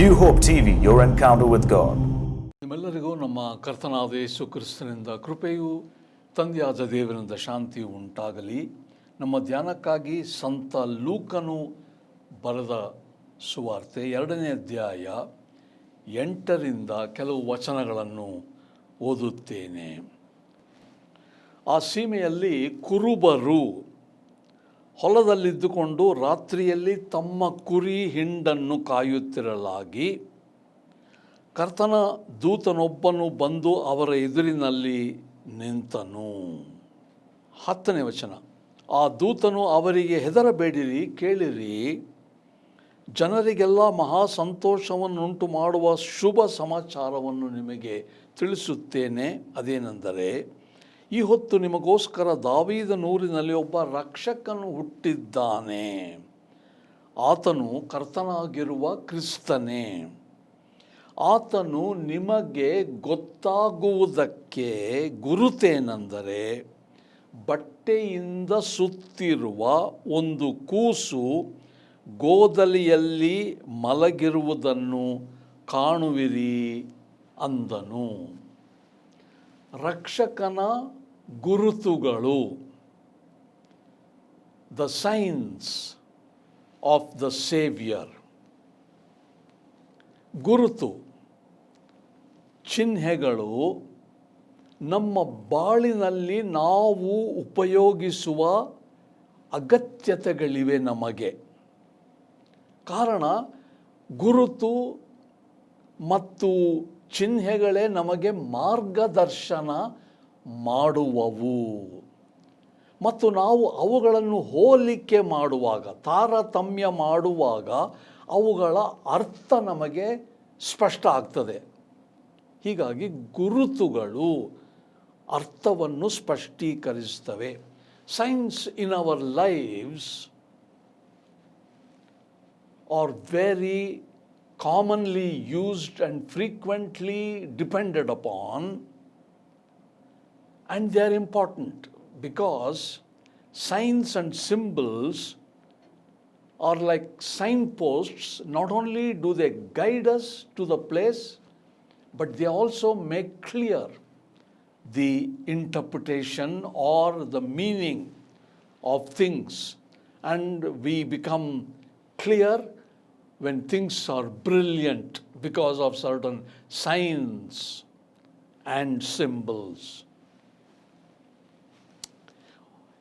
New Hope TV, your encounter with God. ನಿಮ್ಮೆಲ್ಲರಿಗೂ ನಮ್ಮ ಕರ್ತನಾದ ಯೇಸು ಕ್ರಿಸ್ತನಿಂದ ಕೃಪೆಯು ತಂದೆಯಾದ ದೇವರಿಂದ ಶಾಂತಿಯು ಉಂಟಾಗಲಿ. ನಮ್ಮ ಧ್ಯಾನಕ್ಕಾಗಿ ಸಂತ ಲೂಕನು ಬರೆದ ಸುವಾರ್ತೆ 2ನೇ ಅಧ್ಯಾಯ 8ರಿಂದ ಕೆಲವು ವಚನಗಳನ್ನು ಓದುತ್ತೇನೆ. ಆ ಸೀಮೆಯಲ್ಲಿ ಕುರುಬರು ಹೊಲದಲ್ಲಿದ್ದುಕೊಂಡು ರಾತ್ರಿಯಲ್ಲಿ ತಮ್ಮ ಕುರಿ ಹಿಂಡನ್ನು ಕಾಯುತ್ತಿರಲಾಗಿ ಕರ್ತನ ದೂತನೊಬ್ಬನು ಬಂದು ಅವರ ಎದುರಿನಲ್ಲಿ ನಿಂತನು. 10ನೇ ವಚನ. ಆ ದೂತನು ಅವರಿಗೆ, ಹೆದರಬೇಡಿರಿ, ಕೇಳಿರಿ, ಜನರಿಗೆಲ್ಲ ಮಹಾ ಸಂತೋಷವನ್ನುಂಟು ಮಾಡುವ ಶುಭ ಸಮಾಚಾರವನ್ನು ನಿಮಗೆ ತಿಳಿಸುತ್ತೇನೆ. ಅದೇನೆಂದರೆ, ಈ ಹೊತ್ತು ನಿಮಗೋಸ್ಕರ ದಾವೀದನೂರಿನಲ್ಲಿ ಒಬ್ಬ ರಕ್ಷಕನು ಹುಟ್ಟಿದ್ದಾನೆ. ಆತನು ಕರ್ತನಾಗಿರುವ ಕ್ರಿಸ್ತನೇ. ಆತನು ನಿಮಗೆ ಗೊತ್ತಾಗುವುದಕ್ಕೆ ಗುರುತೇನೆಂದರೆ, ಬಟ್ಟೆಯಿಂದ ಸುತ್ತಿರುವ ಒಂದು ಕೂಸು ಗೋದಲಿಯಲ್ಲಿ ಮಲಗಿರುವುದನ್ನು ಕಾಣುವಿರಿ ಅಂದನು. ರಕ್ಷಕನ ಗುರುತುಗಳು, the science of the saviour. ಗುರುತು, ಚಿಹ್ನೆಗಳು ನಮ್ಮ ಬಾಳಿನಲ್ಲಿ ನಾವು ಉಪಯೋಗಿಸುವ ಅಗತ್ಯತೆಗಳಿವೆ ನಮಗೆ. ಕಾರಣ, ಗುರುತು ಮತ್ತು ಚಿಹ್ನೆಗಳೇ ನಮಗೆ ಮಾರ್ಗದರ್ಶನ ಮಾಡುವವು ಮತ್ತು ನಾವು ಅವುಗಳನ್ನು ಹೋಲಿಕೆ ಮಾಡುವಾಗ, ತಾರತಮ್ಯ ಮಾಡುವಾಗ ಅವುಗಳ ಅರ್ಥ ನಮಗೆ ಸ್ಪಷ್ಟ ಆಗ್ತದೆ. ಹೀಗಾಗಿ ಗುರುತುಗಳು ಅರ್ಥವನ್ನು ಸ್ಪಷ್ಟೀಕರಿಸ್ತವೆ. Signs in our lives are very commonly used and frequently depended upon, and they are important because signs and symbols are like signposts. Not only do they guide us to the place, but they also make clear the interpretation or the meaning of things, and we become clear when things are brilliant because of certain signs and symbols.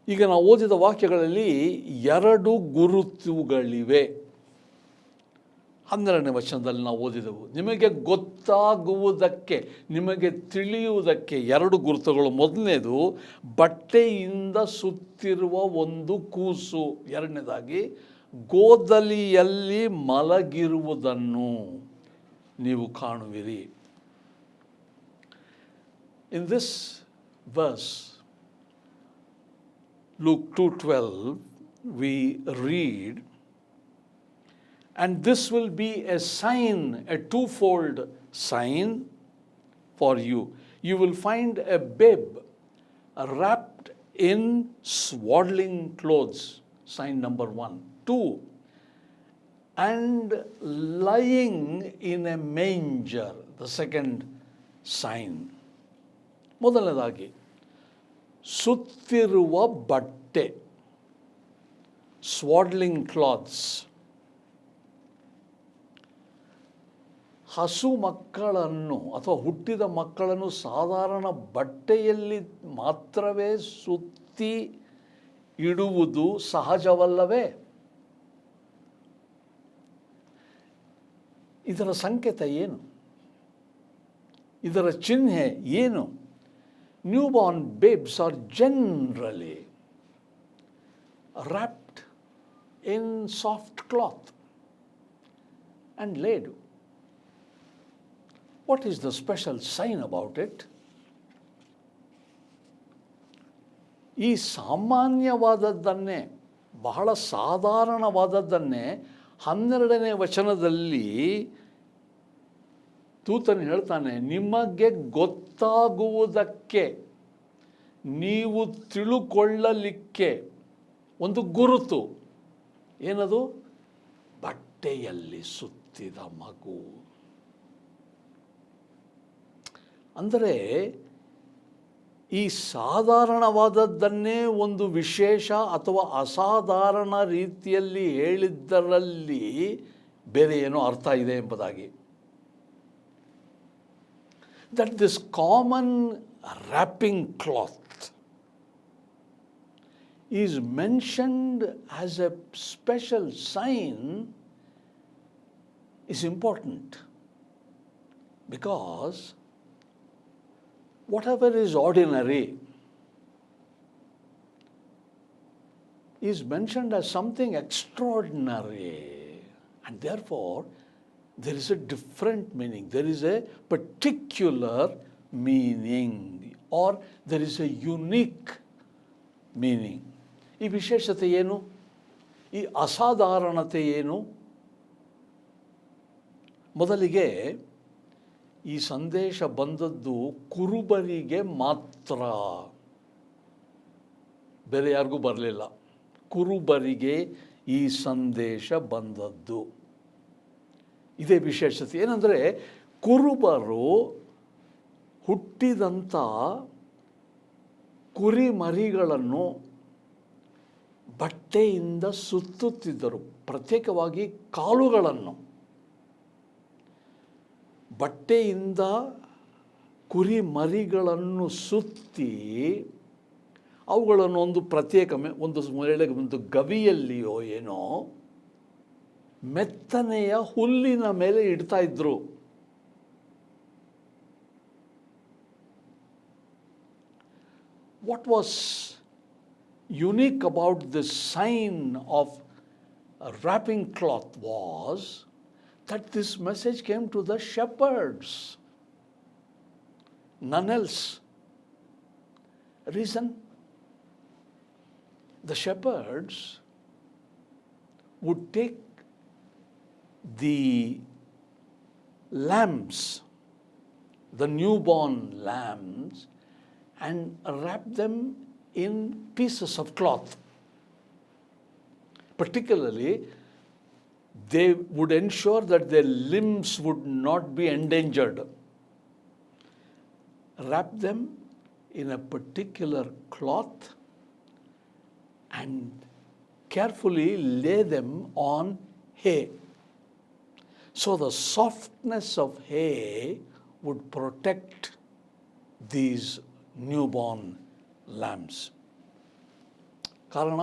ಈಗ ನಾವು ಓದಿದ ವಾಕ್ಯಗಳಲ್ಲಿ 2 ಗುರುತುಗಳಿವೆ. 12ನೇ ವಚನದಲ್ಲಿ ನಾವು ಓದಿದೆವು, ನಿಮಗೆ ಗೊತ್ತಾಗುವುದಕ್ಕೆ, ನಿಮಗೆ ತಿಳಿಯುವುದಕ್ಕೆ 2 ಗುರುತುಗಳು. ಮೊದಲನೇದು ಬಟ್ಟೆಯಿಂದ ಸುತ್ತಿರುವ ಒಂದು ಕೂಸು. 2ನೇದಾಗಿ ಗೋದಲಿಯಲ್ಲಿ ಮಲಗಿರುವುದನ್ನು ನೀವು ಕಾಣುವಿರಿ. In this verse, Luke 2:12, we read, and this will be a sign, a twofold sign for you. You will find a babe wrapped in swaddling clothes, sign number 1. 2, and lying in a manger, the second sign. ಮೊದಲನೇದಾಗಿ ಸುತ್ತಿರುವ ಬಟ್ಟೆ, ಸ್ವಾಡ್ಲಿಂಗ್ clothes. ಹಸು ಮಕ್ಕಳನ್ನು ಅಥವಾ ಹುಟ್ಟಿದ ಮಕ್ಕಳನ್ನು ಸಾಧಾರಣ ಬಟ್ಟೆಯಲ್ಲಿ ಮಾತ್ರವೇ ಸುತ್ತಿ ಇಡುವುದು ಸಹಜವಲ್ಲವೇ? ಇದರ ಸಂಕೇತ ಏನು? ಇದರ ಚಿಹ್ನೆ ಏನು? Newborn babes are generally wrapped in soft cloth and laid. What is the special sign about it? ಈ ಸಾಮಾನ್ಯವಾದದ್ದನ್ನೇ, ಬಹಳ ಸಾಧಾರಣವಾದದ್ದನ್ನೇ 12ನೇ ವಚನದಲ್ಲಿ ದೂತನು ಹೇಳ್ತಾನೆ, ನಿಮಗೆ ಗೊತ್ತಾಗುವುದಕ್ಕೆ, ನೀವು ತಿಳುಕೊಳ್ಳಲಿಕ್ಕೆ ಒಂದು ಗುರುತು. ಏನದು? ಬಟ್ಟೆ. ಬಟ್ಟೆಯಲ್ಲಿ ಸುತ್ತಿದ ಮಗು. ಅಂದರೆ ಈ ಸಾಧಾರಣವಾದದ್ದನ್ನೇ ಒಂದು ವಿಶೇಷ ಅಥವಾ ಅಸಾಧಾರಣ ರೀತಿಯಲ್ಲಿ ಹೇಳಿದ್ದರಲ್ಲಿ ಬೇರೆ ಏನೋ ಅರ್ಥ ಇದೆ ಎಂಬುದಾಗಿ. That this common wrapping cloth is mentioned as a special sign is important, because whatever is ordinary is mentioned as something extraordinary, and therefore there is a different meaning. There is a particular meaning, or there is a unique meaning. ಈ ವಿಶೇಷತೆ ಏನು? ಈ ಅಸಾಧಾರಣತೆ ಏನು? ಮೊದಲಿಗೆ ಈ ಸಂದೇಶ ಬಂದದ್ದು ಕುರುಬರಿಗೆ ಮಾತ್ರ, ಬೇರೆ ಯಾರಿಗೂ ಬರಲಿಲ್ಲ. ಕುರುಬರಿಗೆ ಈ ಸಂದೇಶ ಬಂದದ್ದು. ಇದೇ ವಿಶೇಷತೆ. ಏನಂದರೆ, ಕುರುಬರು ಹುಟ್ಟಿದಂಥ ಕುರಿ ಮರಿಗಳನ್ನು ಬಟ್ಟೆಯಿಂದ ಸುತ್ತುತ್ತಿದ್ದರು, ಪ್ರತ್ಯೇಕವಾಗಿ ಕಾಲುಗಳನ್ನು. ಬಟ್ಟೆಯಿಂದ ಕುರಿ ಮರಿಗಳನ್ನು ಸುತ್ತಿ ಅವುಗಳನ್ನು ಒಂದು ಪ್ರತ್ಯೇಕ ಒಂದು ಗವಿಯಲ್ಲಿಯೋ ಏನೋ ಮೆತ್ತನೆಯ ಹುಲ್ಲಿನ ಮೇಲೆ ಇಡ್ತಾ ಇದ್ರು. What was unique about this sign of a wrapping cloth was that this message came to the shepherds, none else. Reason? The shepherds would take the lambs, the newborn lambs, and wrap them in pieces of cloth. Particularly, they would ensure that their limbs would not be endangered. Wrap them in a particular cloth and carefully lay them on hay. So the softness of hay would protect these newborn lambs. ಕಾರಣ,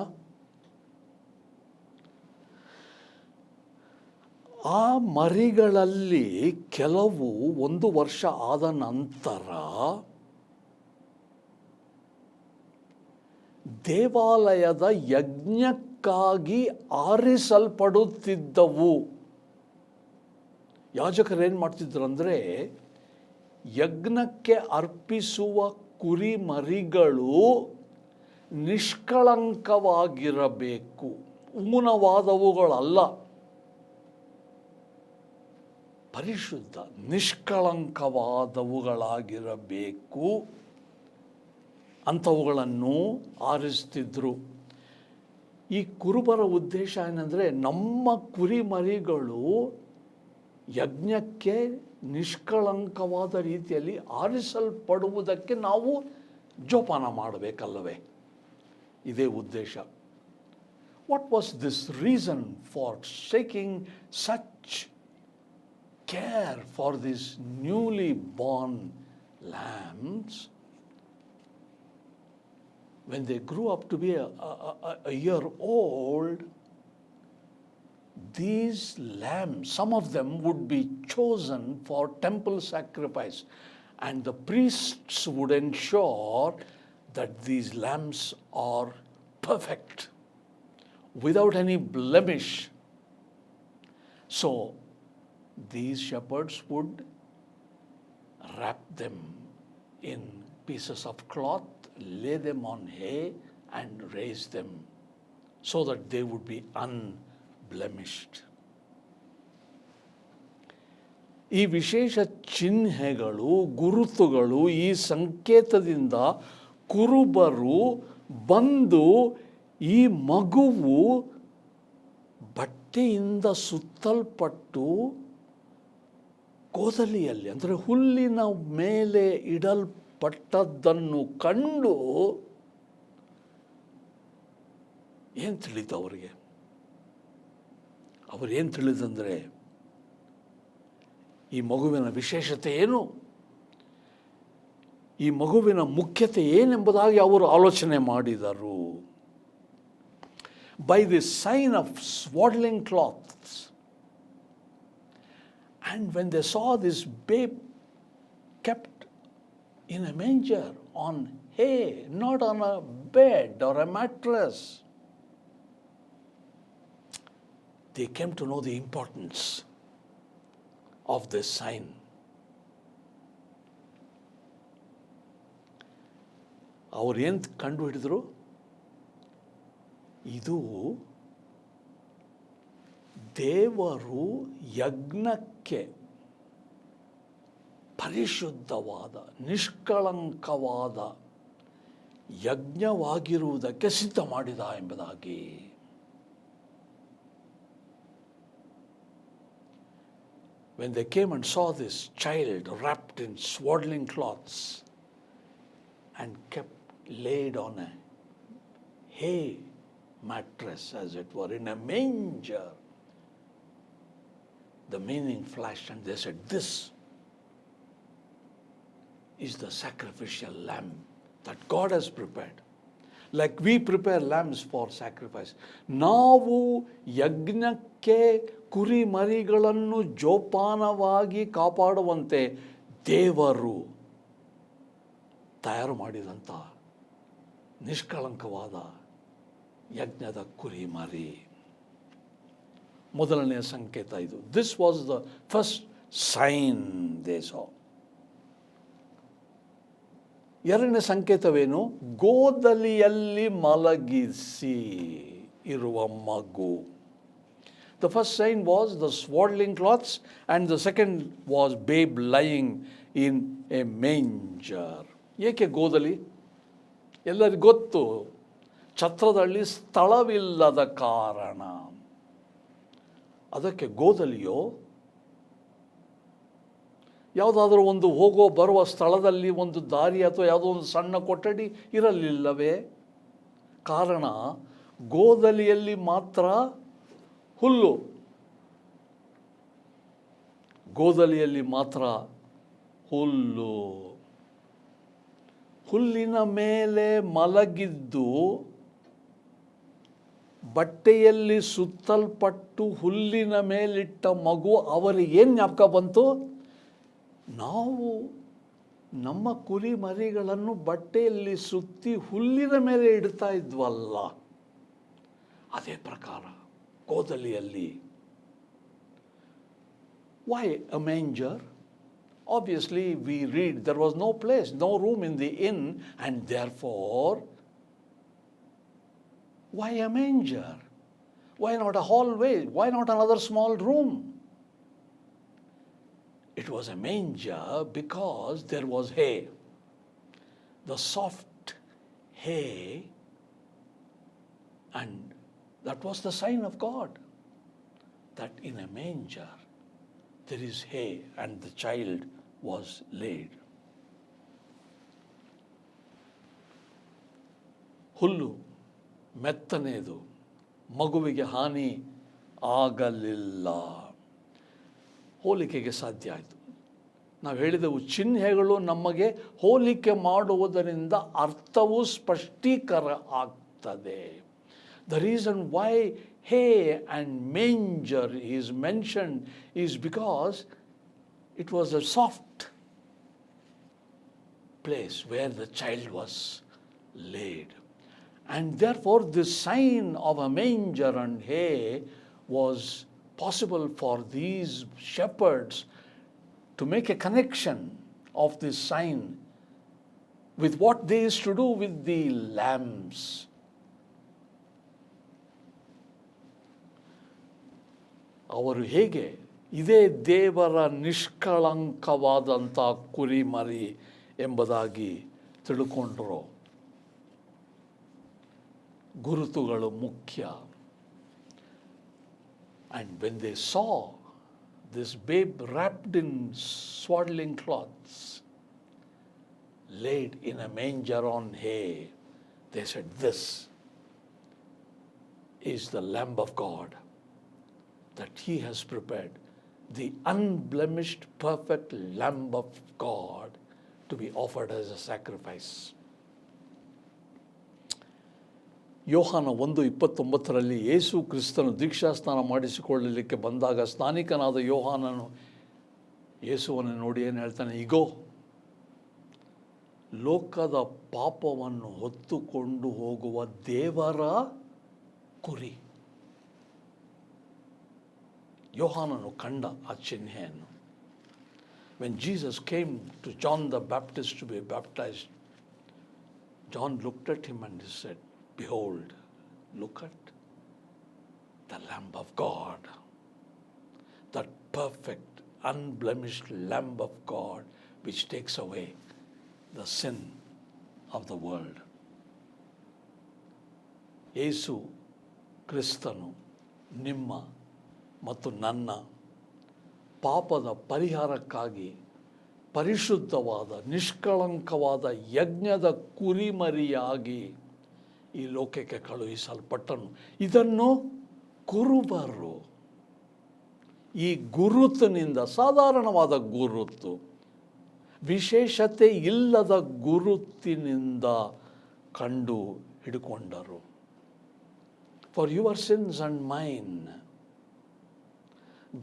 ಆ ಮರಿಗಳಲ್ಲಿ ಕೆಲವು 1 ವರ್ಷ ಆದ ನಂತರ ದೇವಾಲಯದ ಯಜ್ಞಕ್ಕಾಗಿ ಆರಿಸಲ್ಪಡುತ್ತಿದ್ದವು. ಯಾಜಕರೇನು ಮಾಡ್ತಿದ್ರಂದರೆ, ಯಜ್ಞಕ್ಕೆ ಅರ್ಪಿಸುವ ಕುರಿ ಮರಿಗಳು ನಿಷ್ಕಳಂಕವಾಗಿರಬೇಕು, ಊನವಾದವುಗಳಲ್ಲ, ಪರಿಶುದ್ಧ ನಿಷ್ಕಳಂಕವಾದವುಗಳಾಗಿರಬೇಕು ಅಂಥವುಗಳನ್ನು ಆರಿಸ್ತಿದ್ರು. ಈ ಕುರುಬರ ಉದ್ದೇಶ ಏನಂದರೆ, ನಮ್ಮ ಕುರಿ ಮರಿಗಳು ಯಜ್ಞಕ್ಕೆ ನಿಷ್ಕಳಂಕವಾದ ರೀತಿಯಲ್ಲಿ ಆರಿಸಲ್ಪಡುವುದಕ್ಕೆ ನಾವು ಜೋಪಾನ ಮಾಡಬೇಕಲ್ಲವೇ? ಇದೇ ಉದ್ದೇಶ. What was this reason for taking such care for this newly Born lambs? When they grew up to be a year old, these lambs, some of them would be chosen for temple sacrifice, and the priests would ensure that these lambs are perfect, without any blemish. So these shepherds would wrap them in pieces of cloth, lay them on hay, and raise them so that they would be unblemished. ಈ ವಿಶೇಷ ಚಿಹ್ನೆಗಳು, ಗುರುತುಗಳು, ಈ ಸಂಕೇತದಿಂದ ಕುರುಬರು ಬಂದು ಈ ಮಗುವು ಬಟ್ಟೆ ಬಟ್ಟೆಯಿಂದ ಸುತ್ತಲ್ಪಟ್ಟು ಗೋದಲಿಯಲ್ಲಿ ಅಂದರೆ ಹುಲ್ಲಿನ ಮೇಲೆ ಇಡಲ್ಪಟ್ಟದ್ದನ್ನು ಕಂಡು ಏನು ತಿಳಿತು ಅವರಿಗೆ? ಅವರೇನು ತಿಳಿದಂದರೆ ಈ ಮಗುವಿನ ವಿಶೇಷತೆ ಏನು, ಈ ಮಗುವಿನ ಮುಖ್ಯತೆ ಏನೆಂಬುದಾಗಿ ಅವರು ಆಲೋಚನೆ ಮಾಡಿದರು. By the sign of swaddling cloths. And when they saw this babe kept in a manger on hay, not on a bed or a mattress, they came to know the importance of this sign. ಅವರು ಏನು ಕಂಡು ಹಿಡಿದ್ರು? ಇದು ದೇವರು ಯಜ್ಞಕ್ಕೆ ಪರಿಶುದ್ಧವಾದ ನಿಷ್ಕಳಂಕವಾದ ಯಜ್ಞವಾಗಿರುವುದಕ್ಕೆ ಸಿದ್ಧ ಮಾಡಿದ ಎಂಬುದಾಗಿ. When they came and saw this child wrapped in swaddling cloths and kept laid on a hay mattress, as it were, in a manger, the meaning flashed and they said, this is the sacrificial lamb that God has prepared. Like we prepare lambs for sacrifice. ನಾವು ಯಜ್ಞಕ್ಕೆ ಕುರಿ ಮರಿಗಳನ್ನು ಜೋಪಾನವಾಗಿ ಕಾಪಾಡುವಂತೆ ದೇವರು ತಯಾರು ಮಾಡಿದಂಥ ನಿಷ್ಕಳಂಕವಾದ ಯಜ್ಞದ ಕುರಿ ಮರಿ. ಮೊದಲನೆಯ ಸಂಕೇತ ಇದು. This was the first sign they saw. ಎರಡನೇ ಸಂಕೇತವೇನು? ಗೋದಲಿಯಲ್ಲಿ ಮಲಗಿಸಿ ಇರುವ ಮಗು. The first sign was the swaddling cloths and the second was babe lying in a manger. ಏಕೆ ಗೋದಲಿ? ಎಲ್ಲರಿಗೂ ಗೊತ್ತು, ಛತ್ರದಲ್ಲಿ ಸ್ಥಳವಿಲ್ಲದ ಕಾರಣ. ಅದಕ್ಕೆ ಗೋದಲಿಯೋ ಯಾವುದಾದ್ರೂ ಒಂದು ಹೋಗೋ ಬರುವ ಸ್ಥಳದಲ್ಲಿ ಒಂದು ದಾರಿ ಅಥವಾ ಯಾವುದೋ ಒಂದು ಸಣ್ಣ ಕೊಠಡಿ ಇರಲಿಲ್ಲವೇ? ಕಾರಣ ಗೋದಲಿಯಲ್ಲಿ ಮಾತ್ರ ಹುಲ್ಲು, ಗೋದಲಿಯಲ್ಲಿ ಮಾತ್ರ ಹುಲ್ಲು. ಹುಲ್ಲಿನ ಮೇಲೆ ಮಲಗಿದ್ದು ಬಟ್ಟೆಯಲ್ಲಿ ಸುತ್ತಲ್ಪಟ್ಟು ಹುಲ್ಲಿನ ಮೇಲಿಟ್ಟ ಮಗು ಅವರಿಗೇನು ಜ್ಞಾಪಕ ಬಂತು? ನಾವು ನಮ್ಮ ಕುರಿ ಮರಿಗಳನ್ನು ಬಟ್ಟೆಯಲ್ಲಿ ಸುತ್ತಿ ಹುಲ್ಲಿನ ಮೇಲೆ ಇಡ್ತಾ ಇದ್ವಲ್ಲ, ಅದೇ ಪ್ರಕಾರ ಗೋದಲಿಯಲ್ಲಿ. Why a manger? Obviously we read there was no place, no room in the inn, and therefore why a manger? Why not a hallway? Why not another small room? It was a manger because there was hay, the soft hay, and that was the sign of God, that in a manger there is hay and the child was laid. ಹುಲ್ಲು ಮೆತ್ತನೆಯದು, ಮಗುವಿಗೆ ಹಾನಿ ಆಗಲಿಲ್ಲ. ಹೋಲಿಕೆಗೆ ಸಾಧ್ಯ ಆಯಿತು. ನಾವು ಹೇಳಿದೆವು, ಚಿಹ್ನೆಗಳು ನಮಗೆ ಹೋಲಿಕೆ ಮಾಡುವುದರಿಂದ ಅರ್ಥವು ಸ್ಪಷ್ಟೀಕರ ಆಗ್ತದೆ. The reason why hay and manger is mentioned is because it was a soft place where the child was laid. And therefore this sign of a manger and hay was possible for these shepherds to make a connection of this sign with what they used to do with the lambs. ಅವರು ಹೇಗೆ ಇದೇ ದೇವರ ನಿಷ್ಕಳಂಕವಾದಂಥ ಕುರಿಮರಿ ಎಂಬುದಾಗಿ ತಿಳ್ಕೊಂಡ್ರೋ, ಗುರುತುಗಳು ಮುಖ್ಯ. And when they saw this babe wrapped in swaddling cloths, laid in a manger on hay, they said, "This is the Lamb of God that He has prepared, the unblemished, perfect Lamb of God to be offered as a sacrifice." ಯೋಹಾನ 1:29 ಯೇಸು ಕ್ರಿಸ್ತನು ದೀಕ್ಷಾಸ್ನಾನ ಮಾಡಿಸಿಕೊಳ್ಳಲಿಕ್ಕೆ ಬಂದಾಗ ಸ್ನಾನಿಕನಾದ ಯೋಹಾನನು ಯೇಸುವನ್ನು ನೋಡಿ ಏನು ಹೇಳ್ತಾನೆ? ಇಗೋ, ಲೋಕದ ಪಾಪವನ್ನು ಹೊತ್ತುಕೊಂಡು ಹೋಗುವ ದೇವರ ಕುರಿ. ಯೋಹಾನನು ಕಂಡ ಆ ಚಿಹ್ನೆಯನ್ನು. When Jesus came to John the Baptist to be baptized, John looked at him and he said, "Behold, look at the Lamb of God, that perfect, unblemished Lamb of God which takes away the sin of the world." ಯೇಸು ಕ್ರಿಸ್ತನು ನಿಮ್ಮ ಮತ್ತು ನನ್ನ ಪಾಪದ ಪರಿಹಾರಕ್ಕಾಗಿ ಪರಿಶುದ್ಧವಾದ ನಿಷ್ಕಳಂಕವಾದ ಯಜ್ಞದ ಕುರಿಮರಿಯಾಗಿ ಈ ಲೋಕಕ್ಕೆ ಕಳುಹಿಸಲ್ಪಟ್ಟನು. ಇದನ್ನು ಕುರುಬರು ಈ ಗುರುತಿನಿಂದ, ಸಾಧಾರಣವಾದ ಗುರುತು, ವಿಶೇಷತೆ ಇಲ್ಲದ ಗುರುತಿನಿಂದ ಕಂಡು ಹಿಡ್ಕೊಂಡರು. For your sins and mine,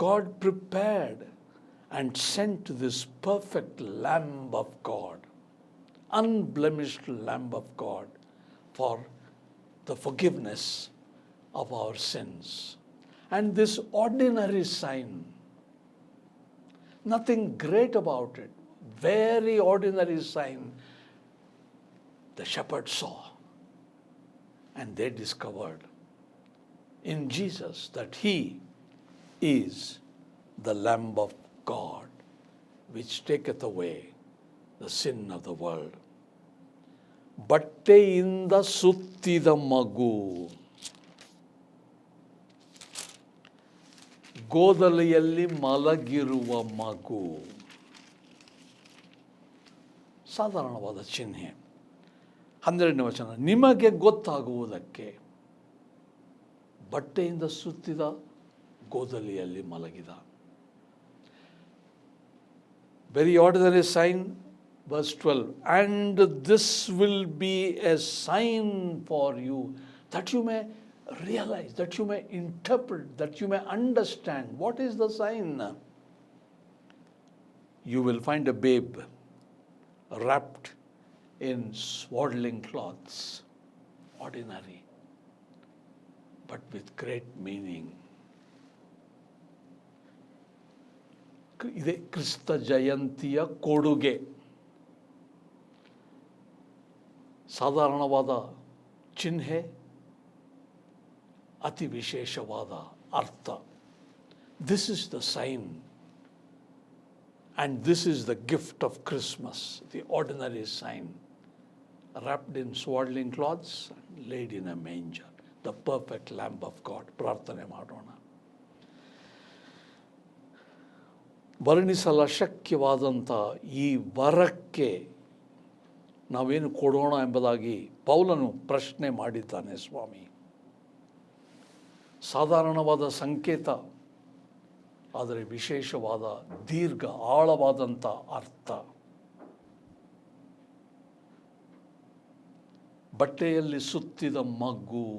God prepared and sent this perfect Lamb of God, unblemished Lamb of God, for the forgiveness of our sins. And this ordinary sign, nothing great about it, very ordinary sign, the shepherds saw, and they discovered in Jesus that He is the Lamb of God which taketh away the sin of the world. ಬಟ್ಟೆಯಿಂದ ಸುತ್ತಿದ ಮಗು, ಗೋದಲಿಯಲ್ಲಿ ಮಲಗಿರುವ ಮಗು, ಸಾಧಾರಣವಾದ ಚಿಹ್ನೆ. 12ನೇ ವಚನ, ನಿಮಗೆ ಗೊತ್ತಾಗುವುದಕ್ಕೆ ಬಟ್ಟೆಯಿಂದ ಸುತ್ತಿದ, ಗೋದಲಿಯಲ್ಲಿ ಮಲಗಿದ. Very ordinary sign. Verse 12, and this will be a sign for you, that you may realize, that you may interpret, that you may understand. What is the sign? You will find a babe wrapped in swaddling cloths, ordinary, but with great meaning. ಇದೆ ಕ್ರಿಸ್ತ ಜಯಂತಿಯ ಕೊಡುಗೆ. ಸಾಧಾರಣವಾದ ಚಿಹ್ನೆ, ಅತಿ ವಿಶೇಷವಾದ ಅರ್ಥ. This is the sign and this is the gift of Christmas, the ordinary sign, wrapped in swaddling cloths, laid in a manger, the perfect Lamb of God. ಪ್ರಾರ್ಥನೆ ಮಾಡೋಣ. ವರ್ಣಿಸಲು ಅಶಕ್ಯವಾದಂಥ ಈ ವರಕ್ಕೆ ನಾವೇನು ಕೊಡೋಣ ಎಂಬುದಾಗಿ ಪೌಲನು ಪ್ರಶ್ನೆ ಮಾಡಿದ್ದಾನೆ. ಸ್ವಾಮಿ, ಸಾಧಾರಣವಾದ ಸಂಕೇತ, ಆದರೆ ವಿಶೇಷವಾದ ದೀರ್ಘ ಆಳವಾದಂಥ ಅರ್ಥ. ಬಟ್ಟೆಯಲ್ಲಿ ಸುತ್ತಿದ ಮಗು,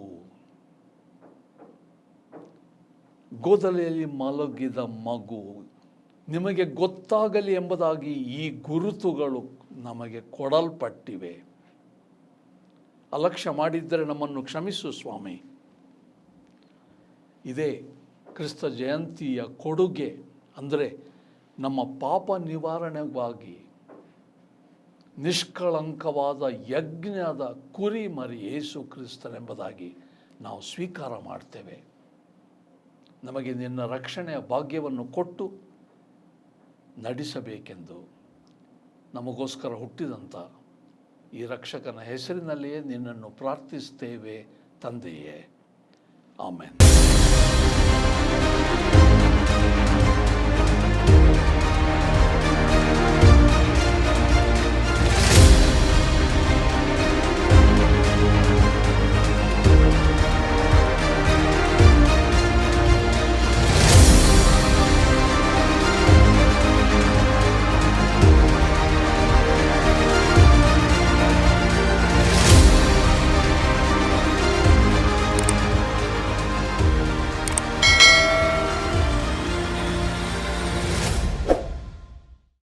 ಗೋದಲಿಯಲ್ಲಿ ಮಲಗಿದ ಮಗು, ನಿಮಗೆ ಗೊತ್ತಾಗಲಿ ಎಂಬುದಾಗಿ ಈ ಗುರುತುಗಳು ನಮಗೆ ಕೊಡಲ್ಪಟ್ಟಿವೆ. ಅಲಕ್ಷ್ಯ ಮಾಡಿದ್ದರೆ ನಮ್ಮನ್ನು ಕ್ಷಮಿಸು ಸ್ವಾಮಿ. ಇದೇ ಕ್ರಿಸ್ತ ಜಯಂತಿಯ ಕೊಡುಗೆ. ಅಂದರೆ ನಮ್ಮ ಪಾಪ ನಿವಾರಣೆಗಾಗಿ ನಿಷ್ಕಳಂಕವಾದ ಯಜ್ಞದ ಕುರಿ ಮರಿ ಯೇಸು ಕ್ರಿಸ್ತನೆಂಬುದಾಗಿ ನಾವು ಸ್ವೀಕಾರ ಮಾಡ್ತೇವೆ. ನಮಗೆ ನಿನ್ನ ರಕ್ಷಣೆಯ ಭಾಗ್ಯವನ್ನು ಕೊಟ್ಟು ನಡೆಸಬೇಕೆಂದು ನಮಗೋಸ್ಕರ ಹುಟ್ಟಿದಂಥ ಈ ರಕ್ಷಕನ ಹೆಸರಿನಲ್ಲಿಯೇ ನಿನ್ನನ್ನು ಪ್ರಾರ್ಥಿಸ್ತೇವೆ ತಂದೆಯೇ. ಆಮೆನ್.